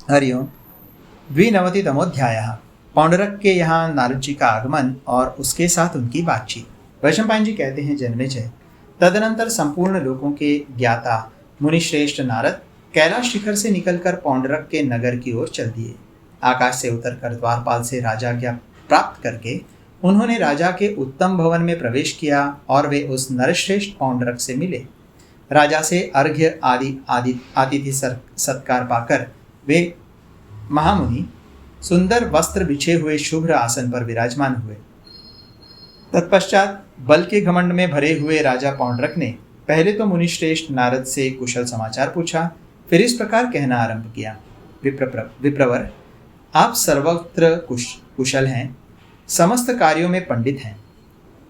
हरिओम। द्विनवतितमोऽध्यायः। पौंडरक के यहाँ नारद जी का आगमन और उसके साथ उनकी बातचीत। वैशंपायन जी कहते हैं, जन्मेजय, तदनंतर संपूर्ण लोकों के ज्ञाता मुनिश्रेष्ठ नारद कैलाश शिखर से निकलकर पौंडरक के नगर की ओर चल दिए। आकाश से उतरकर द्वारपाल से राजाज्ञा प्राप्त करके उन्होंने राजा के उत्तम भवन में प्रवेश किया और वे उस नरश्रेष्ठ पौंडरक से मिले। राजा से अर्घ्य आदि आतिथ्य सत्कार पाकर वे महामुनि सुंदर वस्त्र बिछे हुए शुभ्र आसन पर विराजमान हुए। तत्पश्चात बल के घमंड में भरे हुए राजा पौंडरक ने पहले तो मुनिश्रेष्ठ नारद से कुशल समाचार पूछा, फिर इस प्रकार कहना आरंभ किया। विप्रवर, आप सर्वत्र कुशल हैं, समस्त कार्यों में पंडित हैं।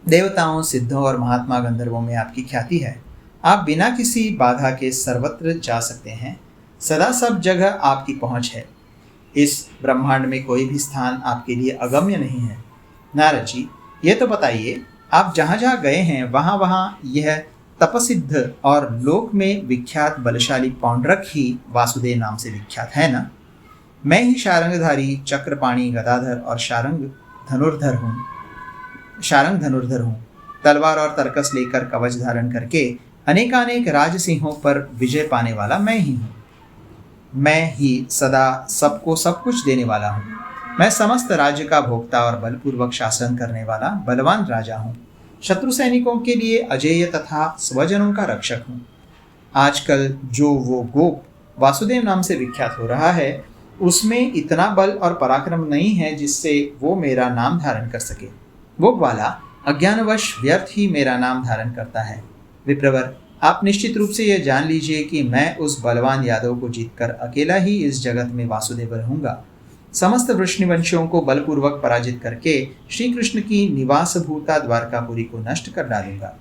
देवताओं, सिद्धों और महात्मा गंधर्वों में आपकी ख्याति है। आप बिना किसी बाधा के सर्वत्र जा सकते हैं। सदा सब जगह आपकी पहुंच है। इस ब्रह्मांड में कोई भी स्थान आपके लिए अगम्य नहीं है। नारद जी, ये तो बताइए, आप जहाँ जहाँ गए हैं वहाँ वहाँ यह तपसिद्ध और लोक में विख्यात बलशाली पौंडरक ही वासुदेव नाम से विख्यात है ना? मैं ही शारंगधारी, चक्रपाणी, गदाधर और शारंग धनुर्धर हूँ। तलवार और तरकस लेकर कवच धारण करके अनेकानेक राजसिंहों पर विजय पाने वाला मैं ही हूँ। मैं ही सदा सबको सब कुछ देने वाला हूँ। मैं समस्त राज्य का भोक्ता और बलपूर्वक शासन करने वाला बलवान राजा हूँ। शत्रु सैनिकों के लिए अजेय तथा स्वजनों का रक्षक हूँ। आजकल जो वो गोप वासुदेव नाम से विख्यात हो रहा है, उसमें इतना बल और पराक्रम नहीं है जिससे वो मेरा नाम धारण कर सके। वो ग्वाला अज्ञानवश व्यर्थ ही मेरा नाम धारण करता है। विप्रवर, आप निश्चित रूप से यह जान लीजिए कि मैं उस बलवान यादव को जीतकर अकेला ही इस जगत में वासुदेव रहूंगा। समस्त वृष्णिवंशियों को बलपूर्वक पराजित करके श्री कृष्ण की निवास भूता द्वारकापुरी को नष्ट कर डालूंगा।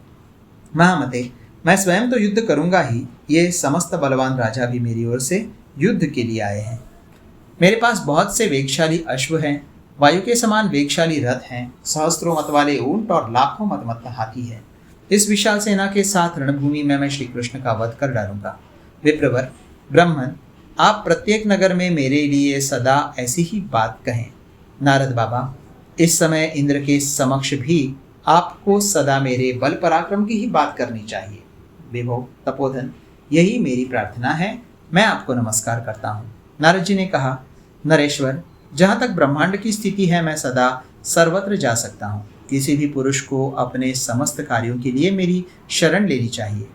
महामते, मैं स्वयं तो युद्ध करूंगा ही, ये समस्त बलवान राजा भी मेरी ओर से युद्ध के लिए आए हैं। मेरे पास बहुत से वेगशाली अश्व हैं, वायु के समान वेगशाली रथ हैं, सहस्त्रों मत वाले ऊंट और लाखों मत हाथी है। इस विशाल सेना के साथ रणभूमि में मैं श्री कृष्ण का वध कर डालूंगा। विप्रवर, ब्राह्मण, आप प्रत्येक नगर में मेरे लिए सदा ऐसी ही बात कहें। नारद बाबा, इस समय इंद्र के समक्ष भी आपको सदा मेरे बल पराक्रम की ही बात करनी चाहिए। विभो, तपोधन, यही मेरी प्रार्थना है। मैं आपको नमस्कार करता हूँ। नारद जी ने कहा, नरेश्वर, जहाँ तक ब्रह्मांड की स्थिति है, मैं सदा सर्वत्र जा सकता हूँ। किसी भी पुरुष को अपने समस्त कार्यों के लिए मेरी शरण लेनी चाहिए।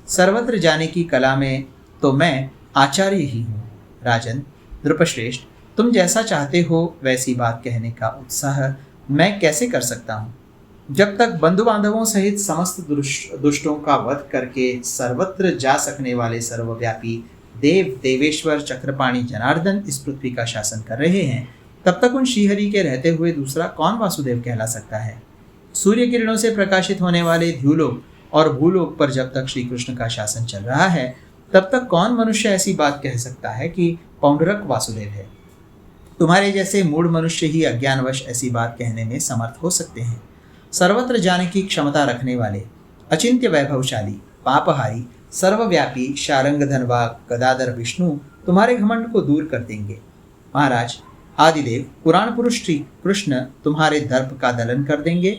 सर्वत्र जाने की कला में तो मैं आचार्य ही हूँ। राजन, नृपश्रेष्ठ, तुम जैसा चाहते हो वैसी बात कहने का उत्साह मैं कैसे कर सकता हूँ? जब तक बंधु बांधवों सहित समस्त दुष्टों का वध करके सर्वत्र जा सकने वाले सर्वव्यापी देव देवेश्वर चक्रपाणी जनार्दन इस पृथ्वी का शासन कर रहे हैं, तब तक उन श्रीहरि के रहते हुए दूसरा कौन वासुदेव कहला सकता है? सूर्य किरणों से प्रकाशित होने वाले द्युलोक और भूलोक पर जब तक श्री कृष्ण का शासन चल रहा है, तब तक कौन मनुष्य ऐसी बात कह सकता है कि पौंडरक वासुदेव है? तुम्हारे जैसे मूढ़ मनुष्य ही अज्ञानवश ऐसी बात कहने में समर्थ हो सकते हैं। सर्वत्र जाने की क्षमता रखने वाले, अचिंत्य वैभवशाली, पापहारी, सर्वव्यापी शारंग धनवा गदाधर विष्णु तुम्हारे घमंड को दूर कर देंगे। महाराज, आदिदेव पुराण पुरुष श्री कृष्ण तुम्हारे दर्प का दलन कर देंगे।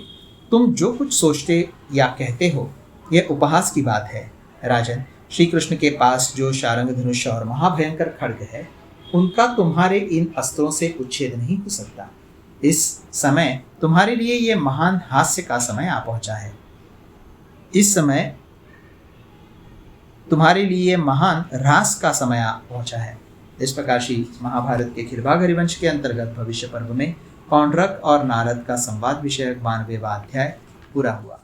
तुम जो कुछ सोचते या कहते हो, यह उपहास की बात है। राजन, श्री कृष्ण के पास जो शारंग धनुष और महाभयंकर खड्ग है, उनका तुम्हारे इन अस्त्रों से उच्छेद नहीं हो सकता। इस समय तुम्हारे लिए यह महान हास्य का समय आ पहुंचा है। इस समय तुम्हारे लिए महान रास का समय आ पहुंचा है। इस प्रकार श्री महाभारत के खिलभाग हरिवंश के अंतर्गत भविष्य पर्व में पौंडरक और नारद का संवाद विषयक 92वां अध्याय पूरा हुआ।